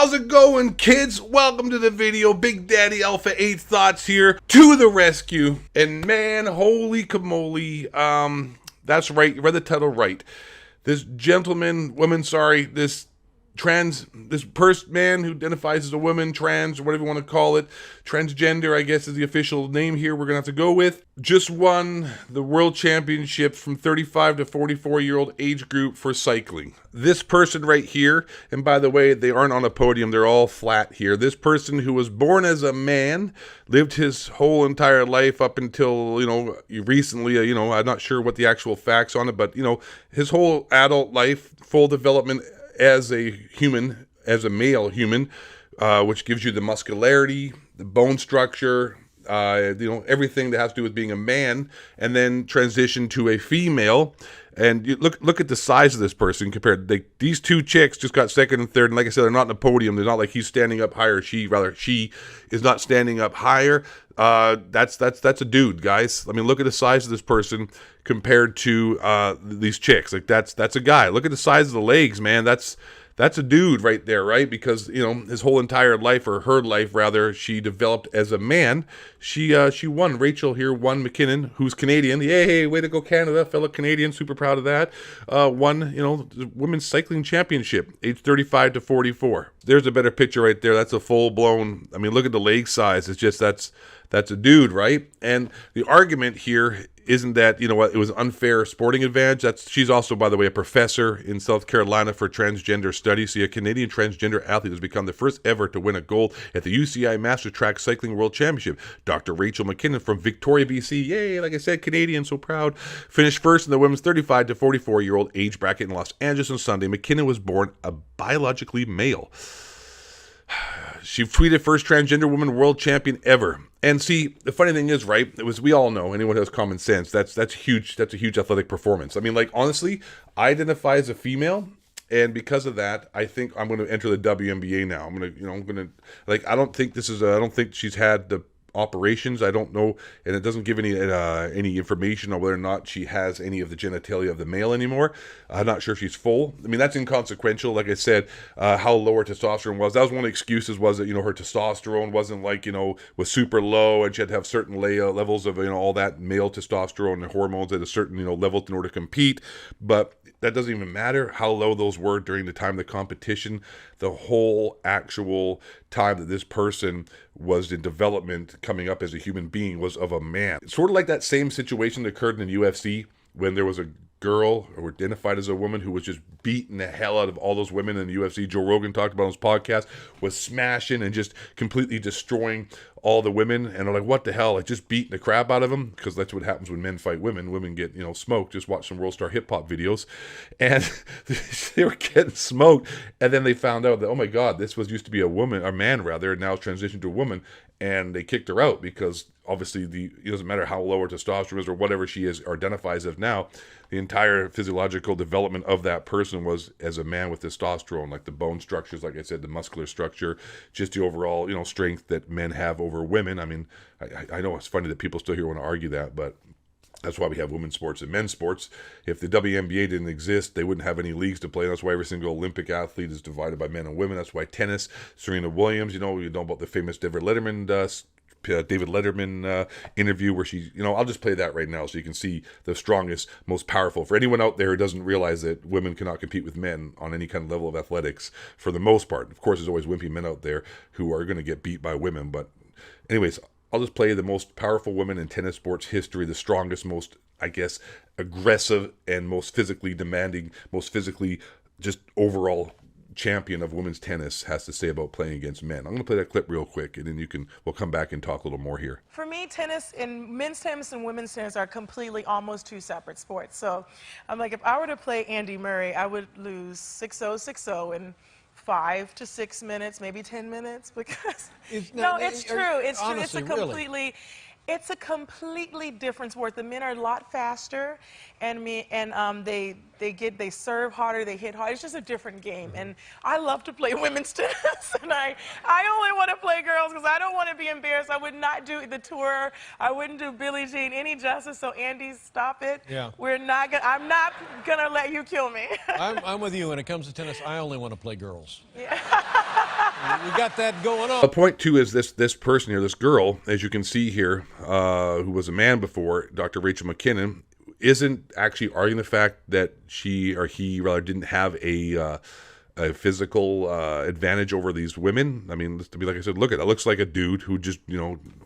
How's it going, kids? Welcome to the video. Big Daddy Alpha 8 Thoughts here to the rescue. And man, holy camole, that's right, you read the title right. This man who identifies as a woman, trans, or whatever you want to call it, transgender, I guess is the official name here we're going to have to go with, just won the world championships from 35 to 44-year-old age group for cycling. This person right here, and by the way, they aren't on a podium, they're all flat here. This person who was born as a man, lived his whole entire life up until, recently, I'm not sure what the actual facts on it, but, his whole adult life, full development as a human, as a male human, which gives you the muscularity, the bone structure, everything that has to do with being a man, and then transition to a female. And you look at the size of this person compared. These two chicks just got second and third, and like I said, they're not on the podium. They're not like he's standing up higher. She is not standing up higher. That's a dude, guys. I mean, look at the size of this person compared to these chicks. Like that's a guy. Look at the size of the legs, man. That's a dude right there, right? Because, his whole entire life, or her life rather, she developed as a man. She won. Rachel here won. McKinnon, who's Canadian. Yay, way to go Canada, fellow Canadian, super proud of that. Won, the women's cycling championship, age 35 to 44. There's a better picture right there. That's a full-blown, look at the leg size. It's just, that's a dude, right? And the argument here isn't that, it was unfair sporting advantage. She's also, by the way, a professor in South Carolina for transgender studies. See, a Canadian transgender athlete has become the first ever to win a gold at the UCI Master Track Cycling World Championship. Dr. Rachel McKinnon from Victoria, BC. Yay, like I said, Canadian, so proud. Finished first in the women's 35 to 44-year-old age bracket in Los Angeles on Sunday. McKinnon was born a biologically male. She tweeted, first transgender woman world champion ever. And see, the funny thing is, right, we all know, anyone who has common sense, that's huge. That's a huge athletic performance. Honestly, I identify as a female, and because of that, I think I'm going to enter the WNBA now. I don't think she's had the operations. I don't know, and it doesn't give any information on whether or not she has any of the genitalia of the male anymore. I'm not sure if she's full. That's inconsequential. Like I said, how low her testosterone was. That was one of the excuses, was that her testosterone wasn't was super low, and she had to have certain levels of all that male testosterone and hormones at a certain level in order to compete. But that doesn't even matter how low those were during the time of the competition. The whole actual time that this person was in development, coming up as a human being, was of a man. It's sort of like that same situation that occurred in the UFC when there was a girl, or identified as a woman, who was just beating the hell out of all those women in the UFC. Joe Rogan talked about on his podcast, was smashing and just completely destroying all the women, and they're like, what the hell, just beating the crap out of them, because that's what happens when men fight women. Women get, smoked. Just watch some World Star Hip Hop videos, and they were getting smoked, and then they found out that, oh my God, this used to be a woman, or man rather, and now it's transitioned to a woman, and they kicked her out, because obviously it doesn't matter how low her testosterone is or whatever she is or identifies as now, the entire physiological development of that person was as a man with testosterone, like the bone structures, like I said, the muscular structure, just the overall, strength that men have over women. I know it's funny that people still here want to argue that, but that's why we have women's sports and men's sports. If the WNBA didn't exist, they wouldn't have any leagues to play. That's why every single Olympic athlete is divided by men and women. That's why tennis, Serena Williams, you know about the famous David Letterman interview where she, I'll just play that right now so you can see the strongest, most powerful. For anyone out there who doesn't realize that women cannot compete with men on any kind of level of athletics, for the most part. Of course, there's always wimpy men out there who are going to get beat by women. But anyways, I'll just play the most powerful woman in tennis sports history, the strongest, most, aggressive, and most physically demanding, most physically just overall champion of women's tennis has to say about playing against men. I'm going to play that clip real quick, and then we'll come back and talk a little more here. For me, tennis and men's tennis and women's tennis are completely almost two separate sports. So I'm like, if I were to play Andy Murray, I would lose 6-0, 6-0 in 5 to 6 minutes, maybe 10 minutes, because it's true. It's honestly, true. It's a completely. It's a completely different sport. The men are a lot faster, and they serve harder, they hit harder. It's just a different game, and I love to play women's tennis, and I only want to play girls because I don't want to be embarrassed. I would not do the tour. I wouldn't do Billie Jean any justice. So Andy, stop it. Yeah. I'm not gonna let you kill me. I'm with you. When it comes to tennis, I only want to play girls. Yeah. We got that going on. The point too is this person here, this girl, as you can see here, who was a man before, Dr. Rachel McKinnon, isn't actually arguing the fact that she or he rather didn't have a physical advantage over these women. I mean, to be like I said, look at that. Looks like a dude who just,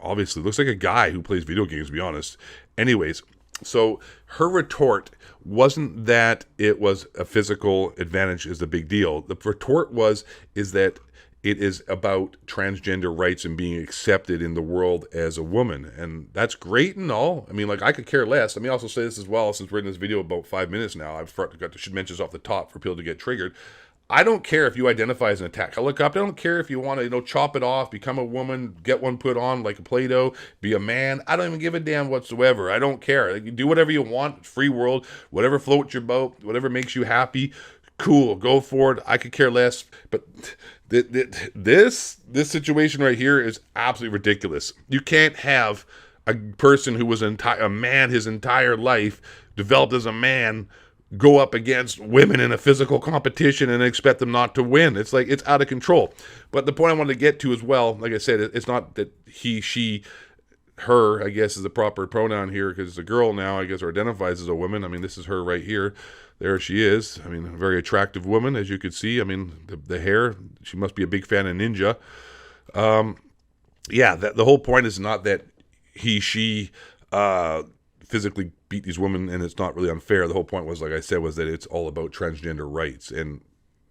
obviously looks like a guy who plays video games, to be honest. Anyways, so her retort wasn't that it was a physical advantage is the big deal. The retort is that it is about transgender rights and being accepted in the world as a woman. And that's great and all. I mean, like, I could care less. Let me also say this as well, since we're in this video about 5 minutes now. I've got to mention this off the top for people to get triggered. I don't care if you identify as an attack helicopter. I don't care if you want to, chop it off, become a woman, get one put on like a Play-Doh, be a man. I don't even give a damn whatsoever. I don't care. Like, you do whatever you want. Free world. Whatever floats your boat. Whatever makes you happy. Cool. Go for it. I could care less. But this situation right here is absolutely ridiculous. You can't have a person who was a man his entire life, developed as a man, go up against women in a physical competition and expect them not to win. It's like, it's out of control. But the point I wanted to get to as well, like I said, it's not that he, she, her, I guess, is the proper pronoun here, because it's a girl now, I guess, or identifies as a woman. I mean, this is her right here. There she is. I mean, a very attractive woman, as you could see. I mean, the hair, she must be a big fan of Ninja. Yeah, the whole point is not that he, she, physically beat these women, and it's not really unfair. The whole point was, like I said, was that it's all about transgender rights. And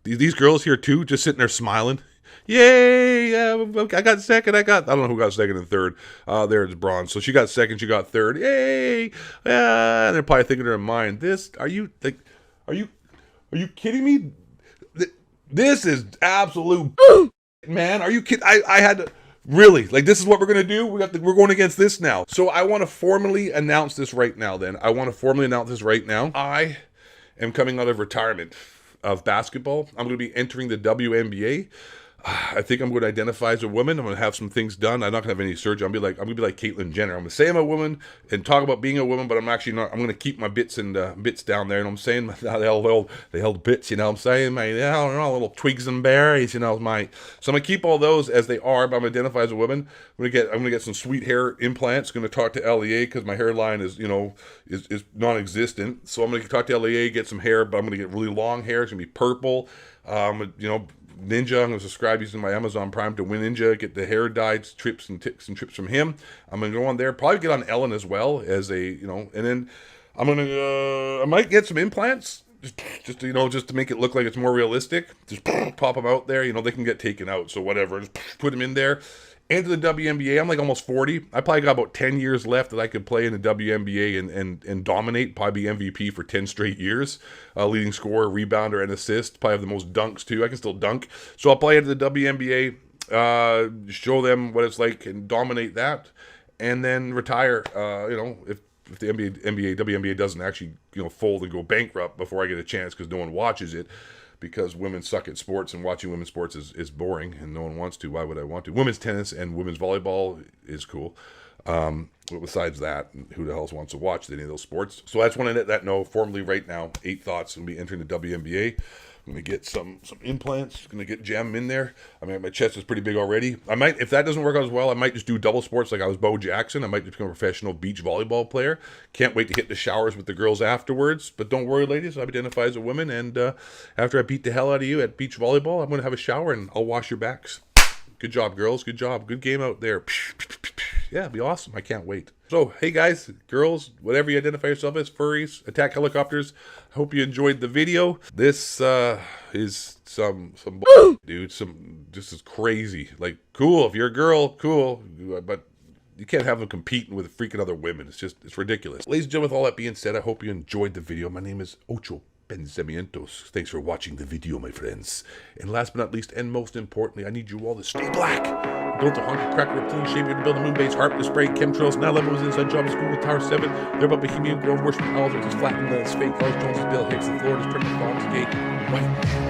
these girls here too, just sitting there smiling. Yay! I got second. I don't know who got second and third. There's bronze. So she got second. She got third. Yay! And they're probably thinking in their mind, are you kidding me? This is absolute man. Are you kidding? I had to. Really? Like, this is what we're going to do? We're going against this now. So I want to formally announce this right now then. I am coming out of retirement of basketball. I'm going to be entering the WNBA. I think I'm going to identify as a woman. I'm going to have some things done. I'm not going to have any surgery. I'm going to be like Caitlyn Jenner. I'm going to say I'm a woman and talk about being a woman, but I'm actually not. I'm going to keep my bits and bits down there. You know what I'm saying? The held bits, you know what I'm saying? My little twigs and berries, So I'm going to keep all those as they are, but I'm going to identify as a woman. I'm going to get some sweet hair implants. Going to talk to LEA because my hairline is non-existent. So I'm going to talk to LEA, get some hair, but I'm going to get really long hair. It's going to be purple. Ninja, I'm going to subscribe using my Amazon Prime to Win Ninja, get the hair dyed, tips and trips from him. I'm going to go on there, probably get on Ellen as well as and then I'm going to, I might get some implants, just to make it look like it's more realistic. Just pop them out there, they can get taken out, so whatever, just put them in there. Into the WNBA, I'm like almost 40. I probably got about 10 years left that I could play in the WNBA and dominate, probably be MVP for 10 straight years. Leading scorer, rebounder, and assist. Probably have the most dunks too. I can still dunk. So I'll play into the WNBA, show them what it's like and dominate that, and then retire, if the WNBA doesn't actually, fold and go bankrupt before I get a chance because no one watches it. Because women suck at sports, and watching women's sports is boring, and no one wants to. Why would I want to? Women's tennis and women's volleyball is cool. But besides that, who the hell wants to watch any of those sports? So I just want to let that know formally right now. 8 thoughts. I'm going to be entering the WNBA. I'm going to get some implants. Going to get jam in there. I mean, my chest is pretty big already. I might, if that doesn't work out as well, I might just do double sports like I was Bo Jackson. I might just become a professional beach volleyball player. Can't wait to hit the showers with the girls afterwards. But don't worry, ladies. I identify as a woman. And after I beat the hell out of you at beach volleyball, I'm going to have a shower and I'll wash your backs. Good job, girls. Good job. Good game out there. Yeah, it'd be awesome. I can't wait. So, hey guys, girls, whatever you identify yourself as, furries, attack helicopters, I hope you enjoyed the video. This is some dude, this is crazy. Like, cool, if you're a girl, cool, but you can't have them competing with freaking other women. It's ridiculous. Ladies and gentlemen, with all that being said, I hope you enjoyed the video. My name is Ocho Pensamientos. Thanks for watching the video, my friends. And last but not least, and most importantly, I need you all to stay black. Built a honky crack reptilian shape to build a moon base, harp, display, chemtrails. Now level was inside job is Google Tower 7. They're about Bohemian grown worship owls, which is flattened the fake Carlos Jones' Bill Hicks, the Florida's Printing Bombs Gate. White.